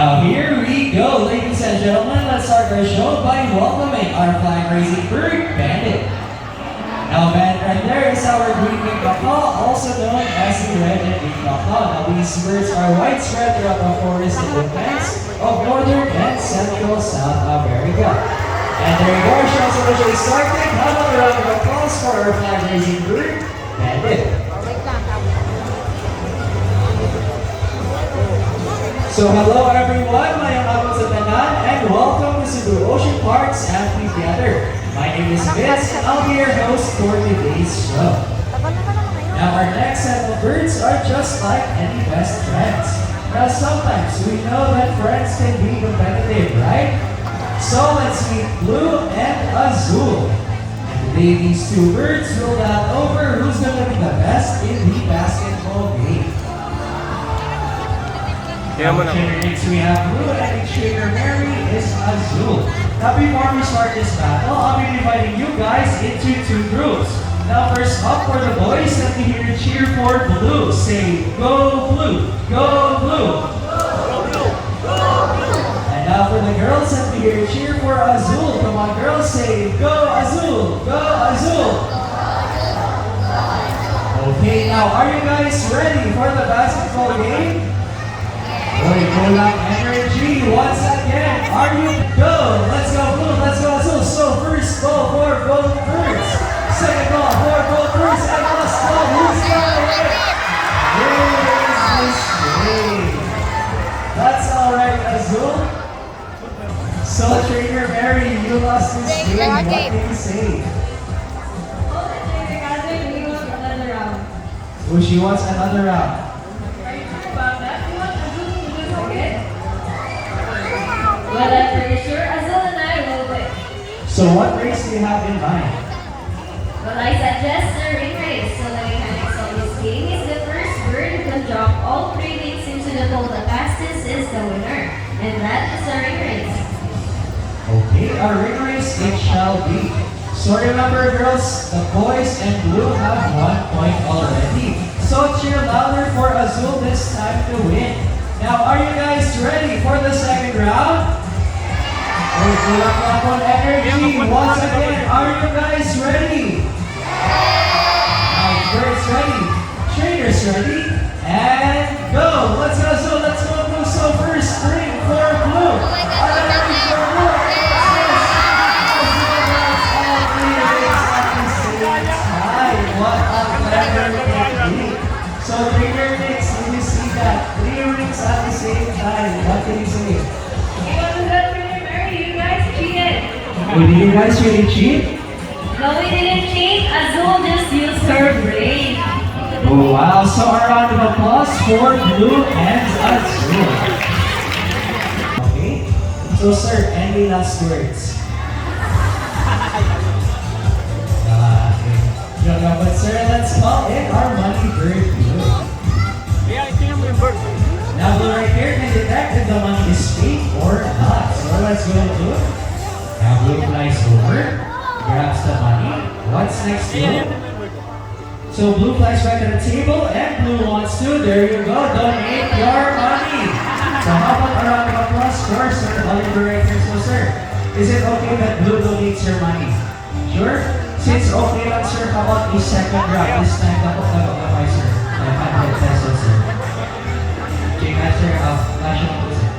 Now here we go, ladies and gentlemen. Let's start our show by welcoming our flag-raising bird, Bandit. Now, right there is our green winged macaw, also known as the red-headed macaw. Now, these birds are widespread throughout the forest and woodlands of northern and central South America. And there you go, our show is officially started. How about a round of applause for our flag-raising bird, Bandit? So hello everyone, mayang sa tanan, and welcome to Cebu Ocean Park's Amphitheater. My name is Vince, and I'll be your host for today's show. Now our next set of birds are just like any best friends. Now sometimes we know that friends can be competitive, right? So let's meet Blue and Azul. And today these two birds will battle over who's going to be the best in the basketball game. Next we have Blue and each trainer Mary is Azul. Now before we start this battle, I'll be dividing you guys into two groups. Now first up for the boys, let me hear you cheer for Blue. Say, go Blue, go Blue. Go Blue, go Blue. And now for the girls, let me hear you cheer for Azul. Come on girls, say, go Azul, go Azul. Okay, now are you guys ready for the basketball game? Full of energy once again. Are you go? Let's go Blue, let's go Azul. So first ball for both birds. Second ball for both birds. And last ball, who's got it? Here's this game. That's alright, Azul. So trainer Mary, you lost this game. What can you say? Oh, she wants another round. Well, I'm pretty sure Azul and I will win. So what race do you have in mind? Well, I suggest a ring race. So the mechanics of this game is the first bird who can drop all three wings into the pole the fastest is the winner. And that is a ring race. Okay, a ring race it shall be. So remember girls, the boys and Blue have 1 point already. So cheer louder for Azul this time to win. Now are you guys ready for the second round? Full of energy once again. Are you guys ready? Now birds ready, trainers ready, and go. Let's go Azul, let's go Blue. So first spring for Blue. Are you ready for Blue? What a clever technique. So trainer mix, did you see that? 3 rings at the same time. What can you say? It wasn't good for you, Mary. You guys cheated. Oh, did you guys really cheat? No, we didn't cheat. Azul just used her brain. Oh wow, so a round of applause for Blue and Azul. Okay, so sir, any last words? But sir, let's call in our money bird Blue. Now Blue right here can detect if the money is fake or not. So let's go Blue. Now Blue flies over, grabs the money. What's next Blue? So Blue flies back to the table and Blue wants to, there you go, donate your money. So how about a round of applause for Sir Oliver right here. So sir, is it okay that Blue donates your money? Sure? Since okay lang sir, how about the second round? This time na po nag-apply sir. 500 pesos sir. Okay, sir, national po sir.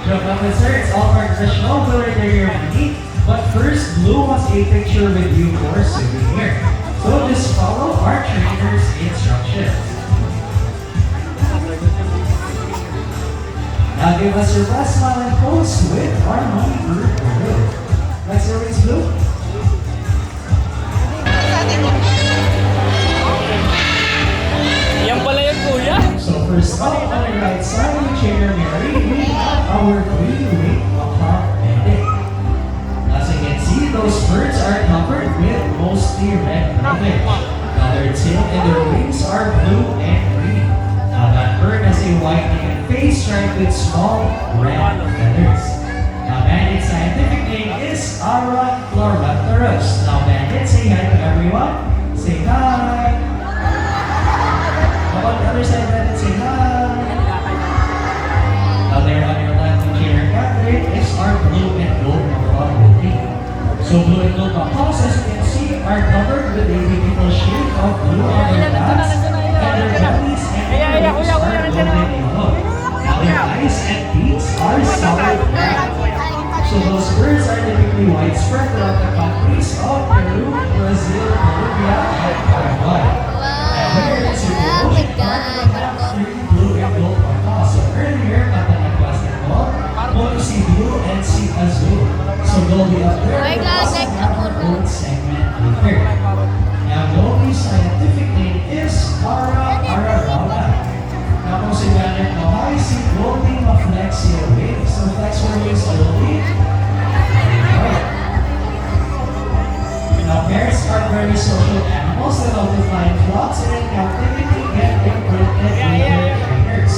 Joke lang po sir, it's all professional. We'll return your money. But first, Blue wants a picture with you for souvenir. So just follow our trainer's instructions. Now give us your best smile and pose with our money bird Blue. Next service Blue. Yan pala yung kuya. So first up, on the right side of Trainer Mary, we have our green-winged macaw Bandit. As you can see, those birds are covered with mostly red plumage. Now their tail and their wings are blue and green. Now that bird has a white neck and face striped with small red feathers. Now Bandit's scientific name is Arachloraptorus. Now Bandit, say hi to everyone. Say hi. How about the other side, Bandit? Say hi. Now there on your left, and gold buckles, as you can see, are covered with a beautiful shade of blue on their backs, and their bellies and their wings are golden yellow. Now their eyes and beaks are solid black. So those birds are typically widespread throughout the countries of Peru, Brazil, Colombia, and Paraguay. And here in Cebu, Ocean Park, we have three blue and gold buckles. So earlier, Katanag Basketball, Moto Cebu, and Sea Azul. So Goldie up there, we also have our own segment later. Now Goldie's scientific name is Cara Arabala. Now kung si Janet Mahay, si Goldie ma-flexia wing. So flex your wings slowly. Now parrots are very social animals that often fly in flocks and in captivity get imprinted with their trainers.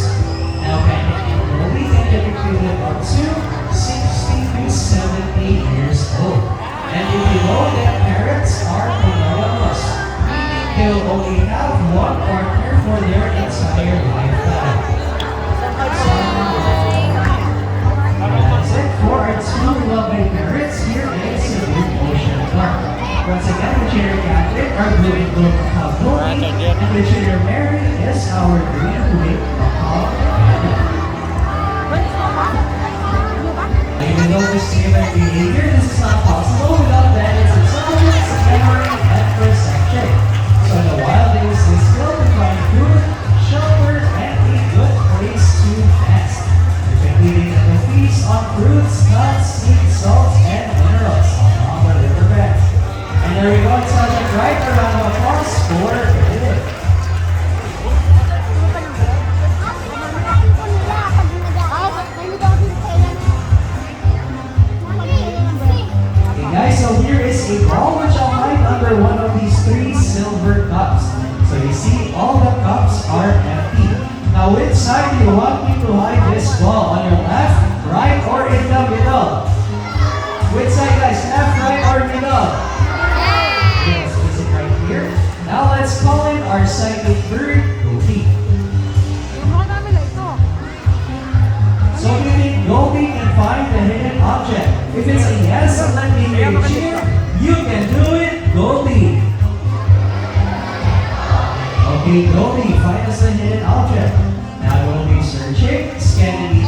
Now panic and Goldie can get recruited up to 60 to 70 years old. And if you know that parrots are monogamous, meaning they'll only have one partner for their entire lifetime. That's it for our two lovely parrots here in Cebu Ocean Park. Once again, the junior captain, our blue and gold macaw, and the junior Mary is our green and blue macaw. Even though this tailored behavior, this is not possible without that its intelligence, memory, and perception. So in the wild, it is instilled to find food, shelter, and a good place to nest. Typically, they will feast on fruits, nuts, seeds, salts, and minerals along the riverbed. And there we go, Sergeant Wright, a round of applause for David. Guys, so here is a ball which I'll hide under one of these three silver cups. So you see, all the cups are empty. Now, which side do you want me to hide this ball? On your left, right, or in the middle? Which side, guys? Left, right, or middle? Yes, place it right here. Now, let's call in our psychic bird, Goldie. So you think Goldie can find the hidden object? If it's a yes, let me hear you cheer. You can do it, Goldie. Okay, Goldie, find us the hidden object. Now Goldie searching, scanning the